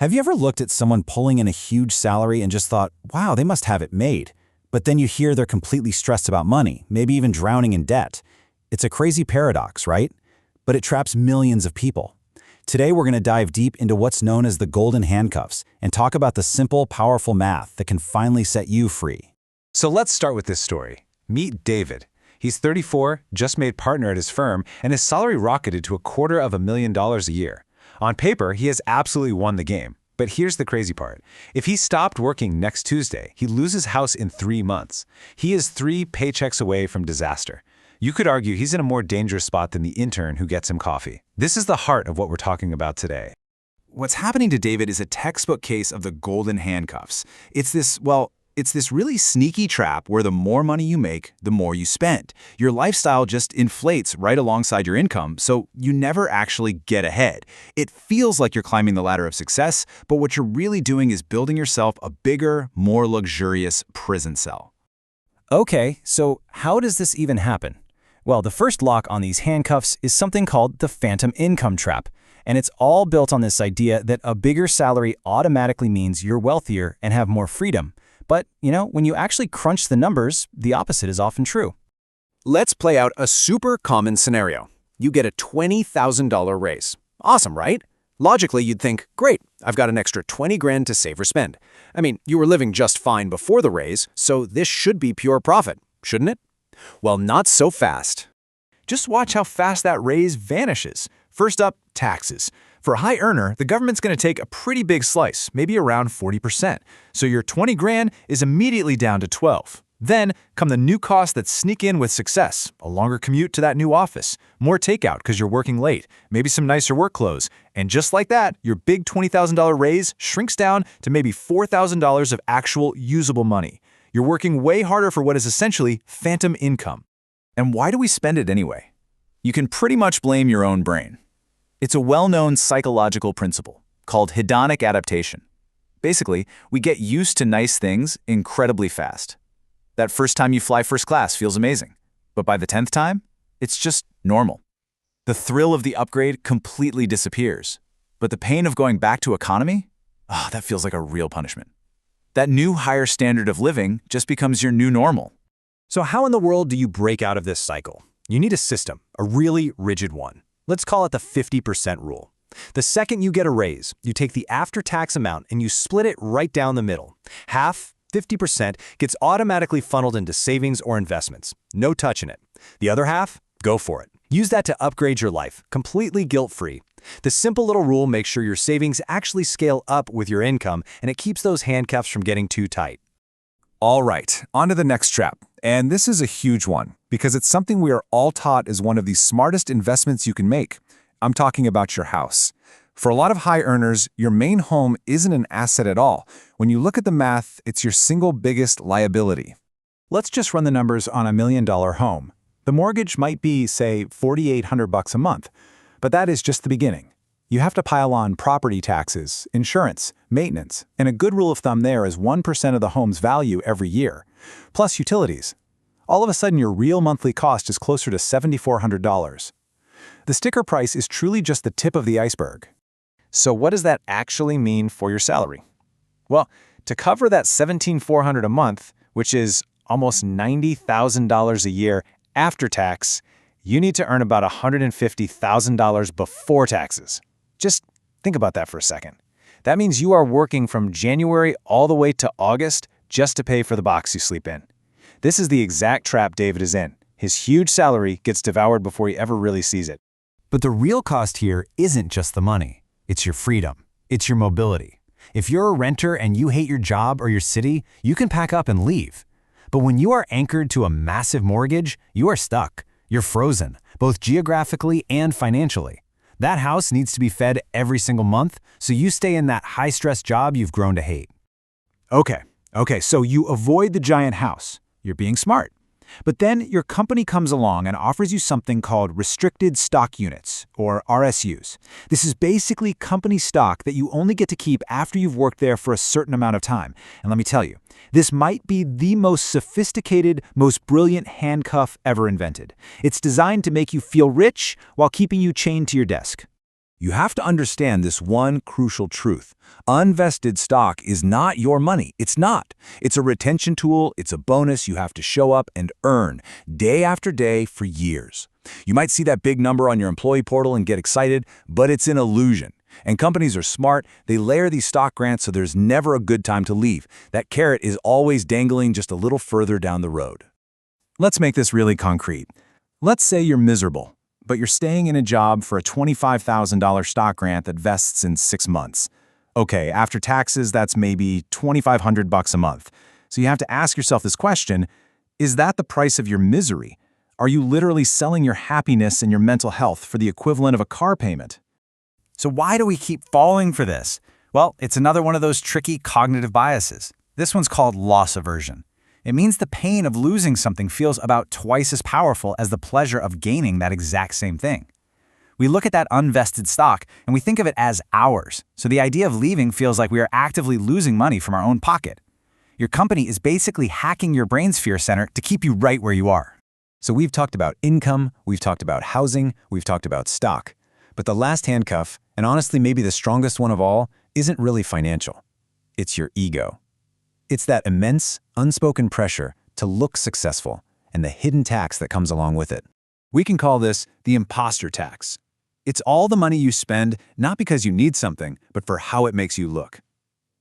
Have you ever looked at someone pulling in a huge salary and just thought, wow, they must have it made? But then you hear they're completely stressed about money, maybe even drowning in debt. It's a crazy paradox, right? But it traps millions of people. Today we're going to dive deep into what's known as the golden handcuffs and talk about the simple, powerful math that can finally set you free. So let's start with this story. Meet David. He's 34, just made partner at his firm, and his salary rocketed to $250,000 a year. On paper, he has absolutely won the game. But here's the crazy part. If he stopped working next Tuesday, he'd lose his house in 3 months. He is 3 paychecks away from disaster. You could argue he's in a more dangerous spot than the intern who gets him coffee. This is the heart of what we're talking about today. What's happening to David is a textbook case of the golden handcuffs. It's this really sneaky trap where the more money you make, the more you spend. Your lifestyle just inflates right alongside your income, so you never actually get ahead. It feels like you're climbing the ladder of success, but what you're really doing is building yourself a bigger, more luxurious prison cell. Okay, so how does this even happen? Well, the first lock on these handcuffs is something called the phantom income trap. And it's all built on this idea that a bigger salary automatically means you're wealthier and have more freedom. But, when you actually crunch the numbers, the opposite is often true. Let's play out a super common scenario. You get a $20,000 raise. Awesome, right? Logically, you'd think, great, I've got an extra 20 grand to save or spend. I mean, you were living just fine before the raise, so this should be pure profit, shouldn't it? Well, not so fast. Just watch how fast that raise vanishes. First up, taxes. For a high earner, the government's going to take a pretty big slice, maybe around 40%. So your 20 grand is immediately down to 12. Then come the new costs that sneak in with success, a longer commute to that new office, more takeout because you're working late, maybe some nicer work clothes. And just like that, your big $20,000 raise shrinks down to maybe $4,000 of actual usable money. You're working way harder for what is essentially phantom income. And why do we spend it anyway? You can pretty much blame your own brain. It's a well-known psychological principle called hedonic adaptation. Basically, we get used to nice things incredibly fast. That first time you fly first class feels amazing, but by the 10th time, it's just normal. The thrill of the upgrade completely disappears, but the pain of going back to economy? That feels like a real punishment. That new higher standard of living just becomes your new normal. So how in the world do you break out of this cycle? You need a system, a really rigid one. Let's call it the 50% rule. The second you get a raise, you take the after-tax amount and you split it right down the middle. Half, 50%, gets automatically funneled into savings or investments. No touching it. The other half, go for it. Use that to upgrade your life, completely guilt-free. The simple little rule makes sure your savings actually scale up with your income, and it keeps those handcuffs from getting too tight. All right, on to the next trap. And this is a huge one, because it's something we are all taught is one of the smartest investments you can make. I'm talking about your house. For a lot of high earners, your main home isn't an asset at all. When you look at the math, it's your single biggest liability. Let's just run the numbers on a $1 million home. The mortgage might be, say, $4,800 a month, but that is just the beginning. You have to pile on property taxes, insurance, maintenance, and a good rule of thumb there is 1% of the home's value every year, plus utilities. All of a sudden, your real monthly cost is closer to $7,400. The sticker price is truly just the tip of the iceberg. So what does that actually mean for your salary? Well, to cover that $17,400 a month, which is almost $90,000 a year after tax, you need to earn about $150,000 before taxes. Just think about that for a second. That means you are working from January all the way to August just to pay for the box you sleep in. This is the exact trap David is in. His huge salary gets devoured before he ever really sees it. But the real cost here isn't just the money. It's your freedom. It's your mobility. If you're a renter and you hate your job or your city, you can pack up and leave. But when you are anchored to a massive mortgage, you are stuck. You're frozen, both geographically and financially. That house needs to be fed every single month, so you stay in that high-stress job you've grown to hate. Okay, so you avoid the giant house. You're being smart. But then your company comes along and offers you something called restricted stock units, or RSUs. This is basically company stock that you only get to keep after you've worked there for a certain amount of time. And let me tell you, this might be the most sophisticated, most brilliant handcuff ever invented. It's designed to make you feel rich while keeping you chained to your desk. You have to understand this one crucial truth. Unvested stock is not your money. It's not. It's a retention tool. It's a bonus you have to show up and earn day after day for years. You might see that big number on your employee portal and get excited, but it's an illusion. And companies are smart. They layer these stock grants so there's never a good time to leave. That carrot is always dangling just a little further down the road. Let's make this really concrete. Let's say you're miserable, but you're staying in a job for a $25,000 stock grant that vests in 6 months. Okay, after taxes, that's maybe $2,500 a month. So you have to ask yourself this question, is that the price of your misery? Are you literally selling your happiness and your mental health for the equivalent of a car payment? So why do we keep falling for this? Well, it's another one of those tricky cognitive biases. This one's called loss aversion. It means the pain of losing something feels about twice as powerful as the pleasure of gaining that exact same thing. We look at that unvested stock and we think of it as ours, so the idea of leaving feels like we are actively losing money from our own pocket. Your company is basically hacking your brain sphere center to keep you right where you are. So we've talked about income, we've talked about housing, we've talked about stock. But the last handcuff, and honestly maybe the strongest one of all, isn't really financial. It's your ego. It's that immense, unspoken pressure to look successful and the hidden tax that comes along with it. We can call this the imposter tax. It's all the money you spend not because you need something, but for how it makes you look.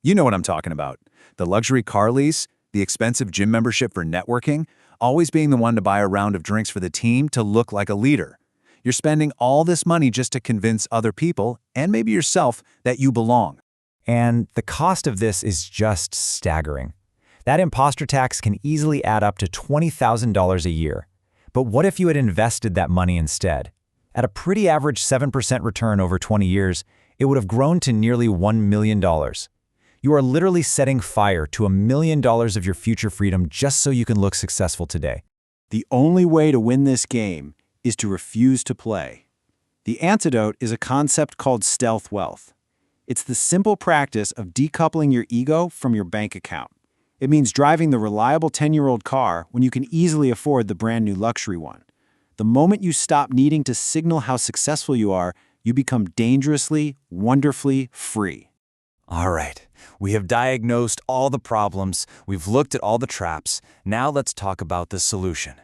You know what I'm talking about. The luxury car lease, the expensive gym membership for networking, always being the one to buy a round of drinks for the team to look like a leader. You're spending all this money just to convince other people, and maybe yourself, that you belong. And the cost of this is just staggering. That imposter tax can easily add up to $20,000 a year. But what if you had invested that money instead? At a pretty average 7% return over 20 years, it would have grown to nearly $1 million. You are literally setting fire to $1 million of your future freedom just so you can look successful today. The only way to win this game is to refuse to play. The antidote is a concept called stealth wealth. It's the simple practice of decoupling your ego from your bank account. It means driving the reliable 10-year-old car when you can easily afford the brand new luxury one. The moment you stop needing to signal how successful you are, you become dangerously, wonderfully free. All right, we have diagnosed all the problems, we've looked at all the traps, now let's talk about the solution.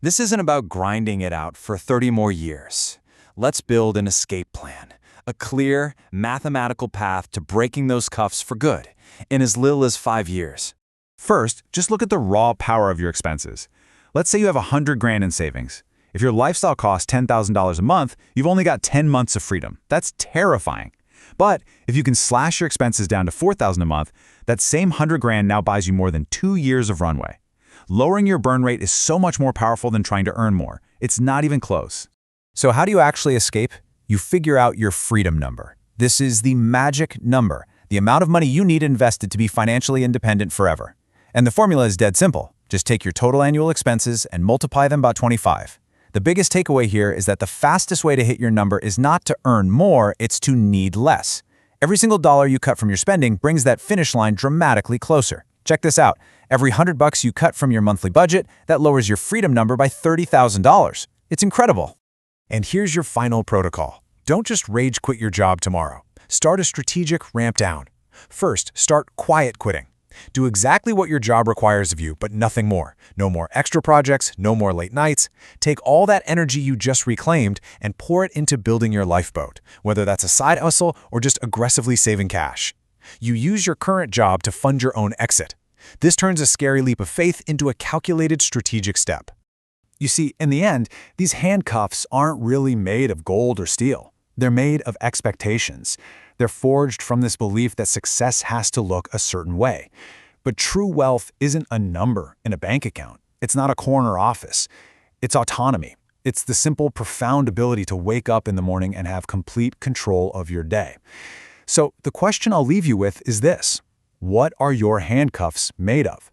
This isn't about grinding it out for 30 more years. Let's build an escape plan, a clear, mathematical path to breaking those cuffs for good, in as little as 5 years. First, just look at the raw power of your expenses. Let's say you have $100,000 in savings. If your lifestyle costs $10,000 a month, you've only got 10 months of freedom. That's terrifying. But if you can slash your expenses down to $4,000 a month, that same $100,000 now buys you more than 2 years of runway. Lowering your burn rate is so much more powerful than trying to earn more. It's not even close. So how do you actually escape? You figure out your freedom number. This is the magic number, the amount of money you need invested to be financially independent forever. And the formula is dead simple. Just take your total annual expenses and multiply them by 25. The biggest takeaway here is that the fastest way to hit your number is not to earn more, it's to need less. Every single dollar you cut from your spending brings that finish line dramatically closer. Check this out. Every $100 you cut from your monthly budget, that lowers your freedom number by $30,000. It's incredible. And here's your final protocol. Don't just rage quit your job tomorrow. Start a strategic ramp down. First, start quiet quitting. Do exactly what your job requires of you, but nothing more. No more extra projects, no more late nights. Take all that energy you just reclaimed and pour it into building your lifeboat, whether that's a side hustle or just aggressively saving cash. You use your current job to fund your own exit. This turns a scary leap of faith into a calculated strategic step. You see, in the end, these handcuffs aren't really made of gold or steel. They're made of expectations. They're forged from this belief that success has to look a certain way. But true wealth isn't a number in a bank account. It's not a corner office. It's autonomy. It's the simple, profound ability to wake up in the morning and have complete control of your day. So the question I'll leave you with is this: what are your handcuffs made of?